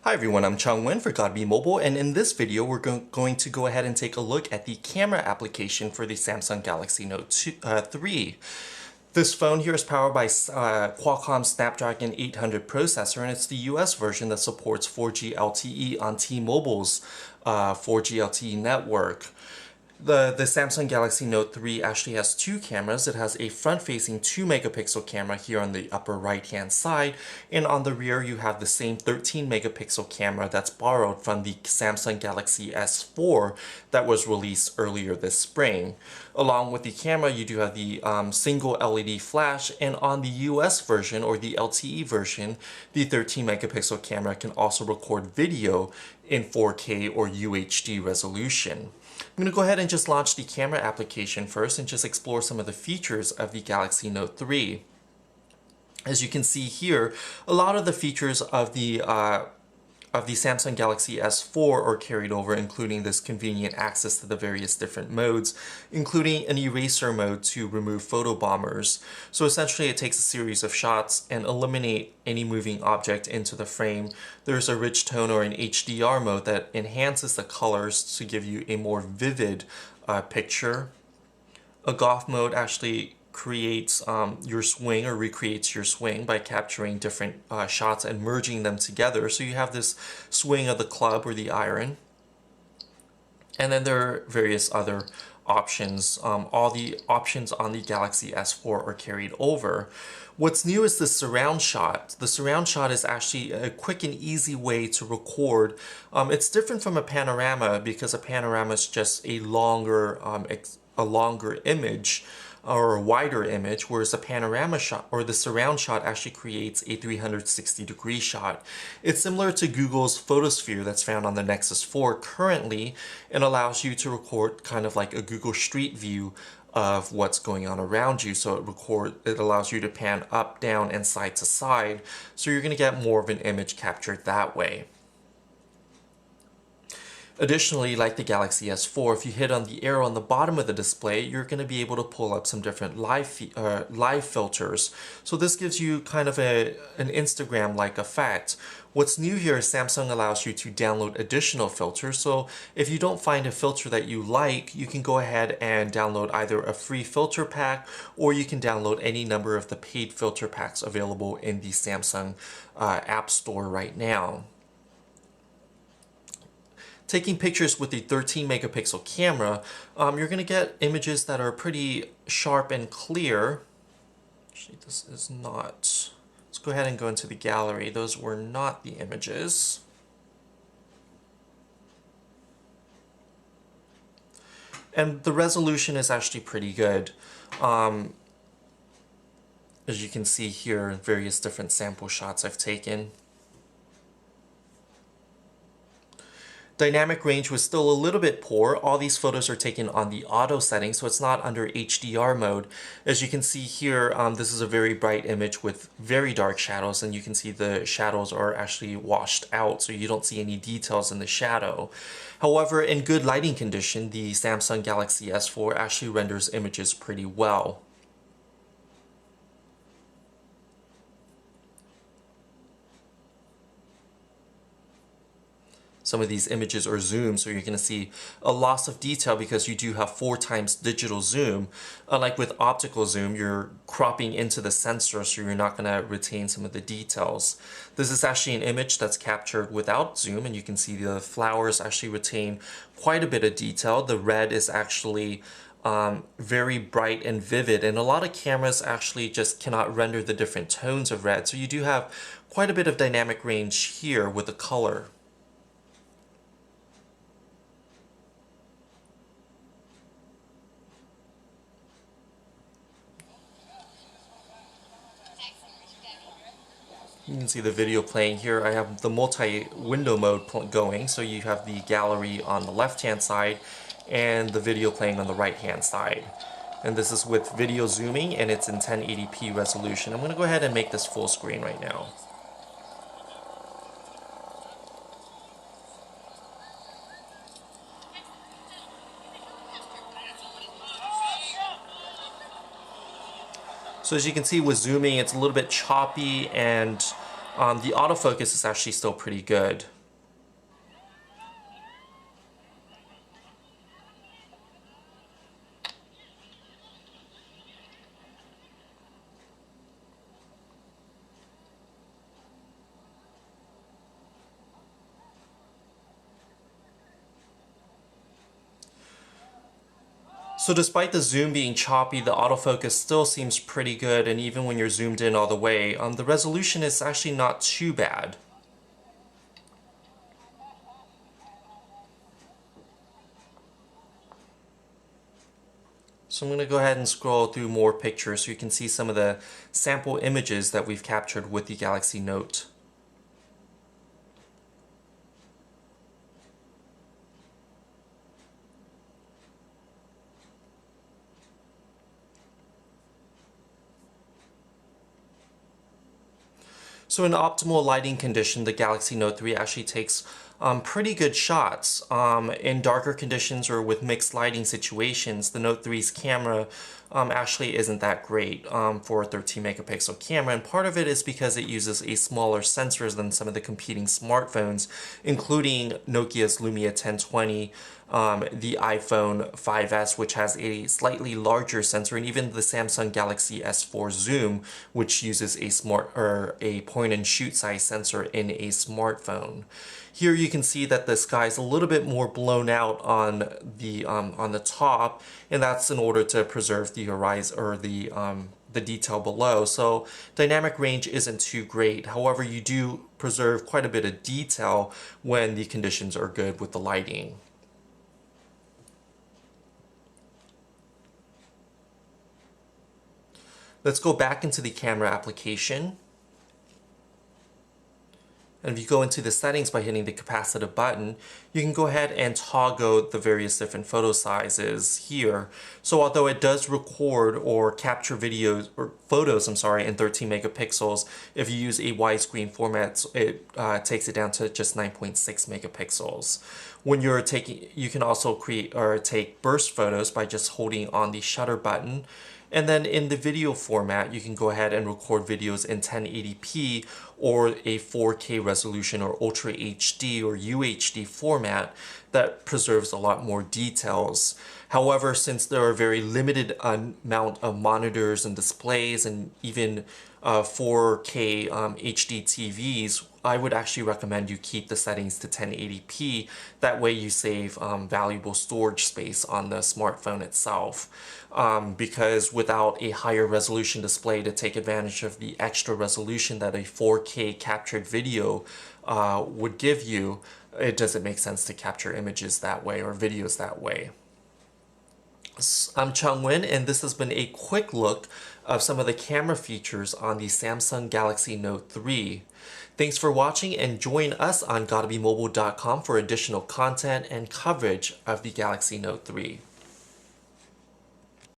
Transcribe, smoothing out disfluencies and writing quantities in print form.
Hi everyone, I'm Chung Wen for Godbe Mobile, and in this video we're going to go ahead and take a look at the camera application for the Samsung Galaxy Note 3. This phone here is powered by Qualcomm Snapdragon 800 processor, and it's the US version that supports 4G LTE on T-Mobile's 4G LTE network. The Samsung Galaxy Note 3 actually has two cameras. It has a front-facing 2 megapixel camera here on the upper right-hand side, and on the rear you have the same 13 megapixel camera that's borrowed from the Samsung Galaxy S4 that was released earlier this spring. Along with the camera, you do have the single LED flash, and on the US version, or the LTE version, the 13 megapixel camera can also record video in 4K or UHD resolution. I'm going to go ahead and just launch the camera application first and just explore some of the features of the Galaxy Note 3. As you can see here, a lot of the features of the Samsung Galaxy S4 are carried over, including this convenient access to the various different modes, including an eraser mode to remove photo bombers. So essentially it takes a series of shots and eliminate any moving object into the frame. There's a rich tone or an HDR mode that enhances the colors to give you a more vivid picture. A golf mode actually creates your swing, or recreates your swing by capturing different shots and merging them together. So you have this swing of the club or the iron. And then there are various other options. All the options on the Galaxy S4 are carried over. What's new is the surround shot. The surround shot is actually a quick and easy way to record. It's different from a panorama because a panorama is just a longer image, or a wider image, whereas a panorama shot or the surround shot actually creates a 360-degree shot. It's similar to Google's photosphere that's found on the Nexus 4 currently, and allows you to record kind of like a Google Street View of what's going on around you. So it allows you to pan up, down, and side to side, so you're going to get more of an image captured that way. Additionally, like the Galaxy S4, if you hit on the arrow on the bottom of the display, you're going to be able to pull up some different live filters. So this gives you kind of an Instagram-like effect. What's new here is Samsung allows you to download additional filters. So if you don't find a filter that you like, you can go ahead and download either a free filter pack, or you can download any number of the paid filter packs available in the Samsung App Store right now. Taking pictures with the 13 megapixel camera, you're going to get images that are pretty sharp and clear. Actually, this is not. Let's go ahead and go into the gallery. Those were not the images. And the resolution is actually pretty good. As you can see here, various different sample shots I've taken. Dynamic range was still a little bit poor. All these photos are taken on the auto setting, so it's not under HDR mode. As you can see here, this is a very bright image with very dark shadows, and you can see the shadows are actually washed out, so you don't see any details in the shadow. However, in good lighting condition, the Samsung Galaxy S4 actually renders images pretty well. Some of these images are zoomed, so you're going to see a loss of detail because you do have 4 times digital zoom. Unlike with optical zoom, you're cropping into the sensor, so you're not going to retain some of the details. This is actually an image that's captured without zoom, and you can see the flowers actually retain quite a bit of detail. The red is actually very bright and vivid, and a lot of cameras actually just cannot render the different tones of red, so you do have quite a bit of dynamic range here with the color. You can see the video playing here. I have the multi-window mode going, so you have the gallery on the left-hand side and the video playing on the right-hand side. And this is with video zooming, and it's in 1080p resolution. I'm going to go ahead and make this full screen right now. So as you can see with zooming, it's a little bit choppy and The autofocus is actually still pretty good. So despite the zoom being choppy, the autofocus still seems pretty good, and even when you're zoomed in all the way, the resolution is actually not too bad. So I'm going to go ahead and scroll through more pictures so you can see some of the sample images that we've captured with the Galaxy Note. So in optimal lighting condition, the Galaxy Note 3 actually takes pretty good shots. In darker conditions or with mixed lighting situations, the Note 3's camera actually isn't that great for a 13 megapixel camera, and part of it is because it uses a smaller sensors than some of the competing smartphones, including Nokia's Lumia 1020, the iPhone 5S, which has a slightly larger sensor, and even the Samsung Galaxy S4 Zoom, which uses a point-and-shoot size sensor in a smartphone. Here you can see that the sky is a little bit more blown out on the top, and that's in order to preserve the horizon or the detail below. So dynamic range isn't too great. However, you do preserve quite a bit of detail when the conditions are good with the lighting. Let's go back into the camera application. And if you go into the settings by hitting the capacitive button, you can go ahead and toggle the various different photo sizes here. So although it does record or capture videos or photos, in 13 megapixels, if you use a widescreen format, it takes it down to just 9.6 megapixels. When you're taking, you can also create or take burst photos by just holding on the shutter button. And then in the video format, you can go ahead and record videos in 1080p or a 4K resolution or Ultra HD or UHD format that preserves a lot more details. However, since there are very limited amount of monitors and displays and even 4K HD TVs, I would actually recommend you keep the settings to 1080p. That way you save valuable storage space on the smartphone itself. Because without a higher resolution display to take advantage of the extra resolution that a 4K captured video would give you, it doesn't make sense to capture images that way or videos that way. I'm Chung Win, and this has been a quick look of some of the camera features on the Samsung Galaxy Note 3. Thanks for watching, and join us on GottaBeMobile.com for additional content and coverage of the Galaxy Note 3.